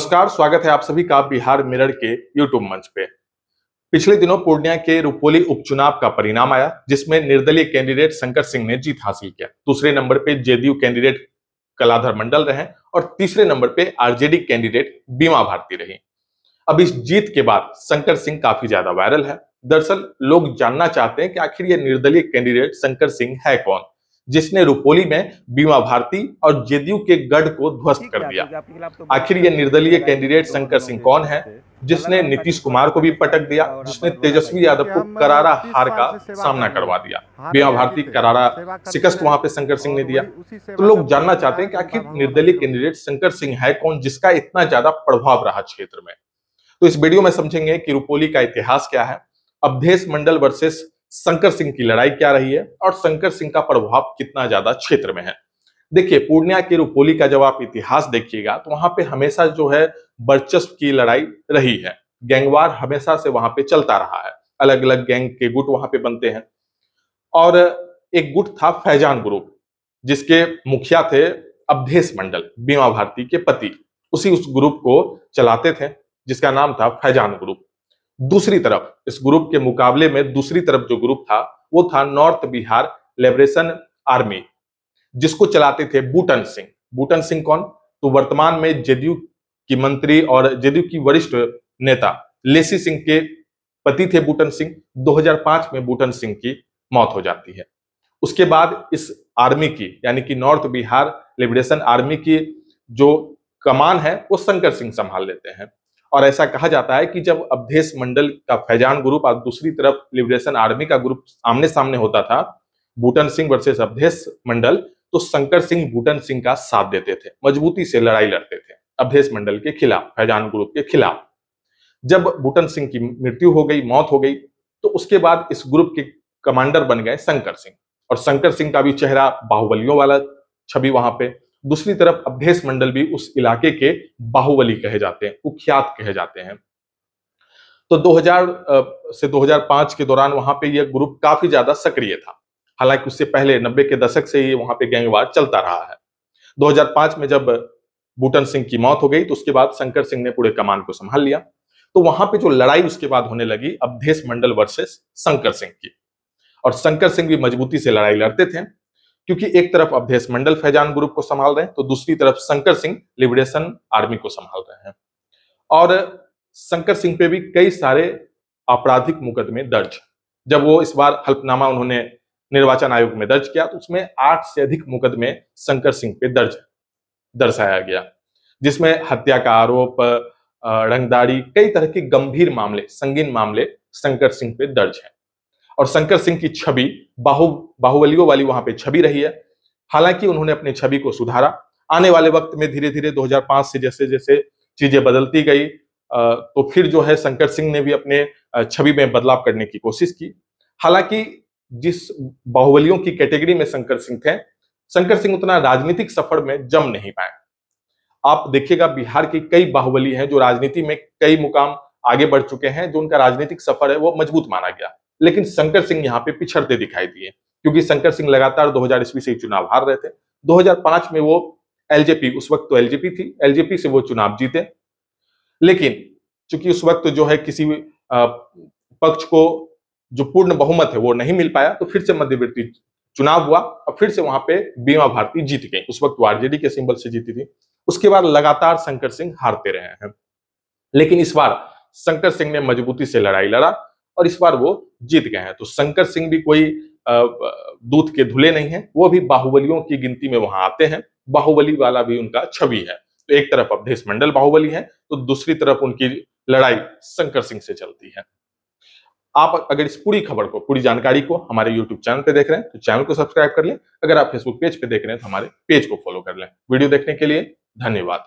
नमस्कार, स्वागत है आप सभी का बिहार मिरर के यूट्यूब मंच पे। पिछले दिनों पूर्णिया के रुपोली उपचुनाव का परिणाम आया, जिसमें निर्दलीय कैंडिडेट शंकर सिंह ने जीत हासिल किया। दूसरे नंबर पे जेडीयू कैंडिडेट कलाधर मंडल रहे और तीसरे नंबर पे आरजेडी कैंडिडेट बीमा भारती रही। अब इस जीत के बाद शंकर सिंह काफी ज्यादा वायरल है। दरअसल लोग जानना चाहते हैं कि आखिर ये निर्दलीय कैंडिडेट शंकर सिंह है कौन, जिसने रुपोली में बीमा भारती और जेडीयू के गढ़ को ध्वस्त कर दिया। आखिर ये निर्दलीय कैंडिडेट शंकर सिंह कौन है, जिसने नीतीश कुमार को भी पटक दिया, जिसने तेजस्वी यादव को करारा हार का सामना करवा दिया। बीमा भारती करारा शिकस्त वहां पे शंकर सिंह ने दिया। तो लोग जानना चाहते हैं कि आखिर निर्दलीय कैंडिडेट शंकर सिंह है कौन, जिसका इतना ज्यादा प्रभाव रहा क्षेत्र में। तो इस वीडियो में समझेंगे कि रुपोली का इतिहास क्या है, अवधेश मंडल वर्सेस शंकर सिंह की लड़ाई क्या रही है और शंकर सिंह का प्रभाव कितना ज्यादा क्षेत्र में है। देखिए, पूर्णिया के रुपोली का जब आप इतिहास देखिएगा तो वहां पे हमेशा जो है वर्चस्व की लड़ाई रही है। गैंगवार हमेशा से वहां पे चलता रहा है, अलग अलग गैंग के गुट वहां पे बनते हैं। और एक गुट था फैजान ग्रुप, जिसके मुखिया थे अवधेश मंडल, बीमा भारती के पति। उस ग्रुप को चलाते थे, जिसका नाम था फैजान ग्रुप। दूसरी तरफ इस ग्रुप के मुकाबले में दूसरी तरफ जो ग्रुप था वो था नॉर्थ बिहार लिबरेशन आर्मी, जिसको चलाते थे बूटन सिंह। बूटन सिंह कौन? तो वर्तमान में जेडीयू की मंत्री और जेडीयू की वरिष्ठ नेता लेसी सिंह के पति थे बूटन सिंह। 2005 में बूटन सिंह की मौत हो जाती है। उसके बाद इस आर्मी की, यानी कि नॉर्थ बिहार लिबरेशन आर्मी की जो कमान है वो शंकर सिंह संभाल लेते हैं। और ऐसा कहा जाता है कि जब अवधेश मंडल का फैजान ग्रुप और दूसरी तरफ लिबरेशन आर्मी का ग्रुप आमने सामने होता था, बूटन सिंह वर्सेस अवधेश मंडल, तो शंकर सिंह बूटन सिंह का साथ देते थे, मजबूती से लड़ाई लड़ते थे अवधेश मंडल के खिलाफ, फैजान ग्रुप के खिलाफ। जब बूटन सिंह की मृत्यु हो गई, मौत हो गई, तो उसके बाद इस ग्रुप के कमांडर बन गए शंकर सिंह। और शंकर सिंह का भी चेहरा बाहुबलियों वाला छवि वहां पे। दूसरी तरफ अवधेश मंडल भी उस इलाके के बाहुबली कहे जाते हैं, कुख्यात कहे जाते हैं। तो 2000 से 2005 के दौरान वहां पे यह ग्रुप काफी ज्यादा सक्रिय था। हालांकि उससे पहले 90 के दशक से ही वहां पे गैंगवार चलता रहा है। 2005 में जब बूटन सिंह की मौत हो गई तो उसके बाद शंकर सिंह ने पूरे कमान को संभाल लिया। तो वहां पे जो लड़ाई उसके बाद होने लगी अवधेश मंडल वर्सेस शंकर सिंह की, और शंकर सिंह भी मजबूती से लड़ाई लड़ते थे, क्योंकि एक तरफ अवधेश मंडल फैजान ग्रुप को संभाल रहे हैं तो दूसरी तरफ शंकर सिंह लिबरेशन आर्मी को संभाल रहे हैं। और शंकर सिंह पे भी कई सारे आपराधिक मुकदमे दर्ज। जब वो इस बार हल्फनामा उन्होंने निर्वाचन आयोग में दर्ज किया तो उसमें 8 से अधिक मुकदमे शंकर सिंह पे दर्शाया गया, जिसमें हत्या का आरोप, रंगदारी, कई तरह के गंभीर मामले, संगीन मामले शंकर सिंह पे दर्ज है। और शंकर सिंह की छवि बाहुबलियों वाली वहां पे छवि रही है। हालांकि उन्होंने अपनी छवि को सुधारा। आने वाले वक्त में धीरे धीरे 2005 से जैसे जैसे चीजें बदलती गई, तो फिर जो है शंकर सिंह ने भी अपने छवि में बदलाव करने की कोशिश की। हालांकि जिस बाहुबलियों की कैटेगरी में शंकर सिंह थे, शंकर सिंह उतना राजनीतिक सफर में जम नहीं पाए। आप देखिएगा बिहार की कई बाहुबली हैं जो राजनीति में कई मुकाम आगे बढ़ चुके हैं, जो उनका राजनीतिक सफर है वो मजबूत माना गया। लेकिन शंकर सिंह यहाँ पे पिछड़ते दिखाई दिए, क्योंकि शंकर सिंह लगातार 2000 ईस्वी से चुनाव हार रहे थे। 2005 में वो एलजेपी, उस वक्त तो एलजेपी थी, एलजेपी से वो चुनाव जीते। लेकिन चूंकि उस वक्त जो है किसी पक्ष को जो पूर्ण बहुमत है वो नहीं मिल पाया, तो फिर से मध्यवर्ती चुनाव हुआ और फिर से वहां पे बीमा भारती जीत गई। उस वक्त वो आरजेडी के सिंबल से जीती थी। उसके बाद लगातार शंकर सिंह हारते रहे हैं। लेकिन इस बार शंकर सिंह ने मजबूती से लड़ाई लड़ा और इस बार वो जीत गए हैं। तो शंकर सिंह भी कोई दूध के धुले नहीं है, वो भी बाहुबलियों की गिनती में वहां आते हैं। बाहुबली वाला भी उनका छवि है। तो एक तरफ अवधेश मंडल बाहुबली है, तो दूसरी तरफ उनकी लड़ाई शंकर सिंह से चलती है। आप अगर इस पूरी खबर को, पूरी जानकारी को हमारे YouTube चैनल पे देख रहे हैं तो चैनल को सब्सक्राइब कर लें। अगर आप Facebook पेज पे देख रहे हैं तो हमारे पेज को फॉलो कर लें। वीडियो देखने के लिए धन्यवाद।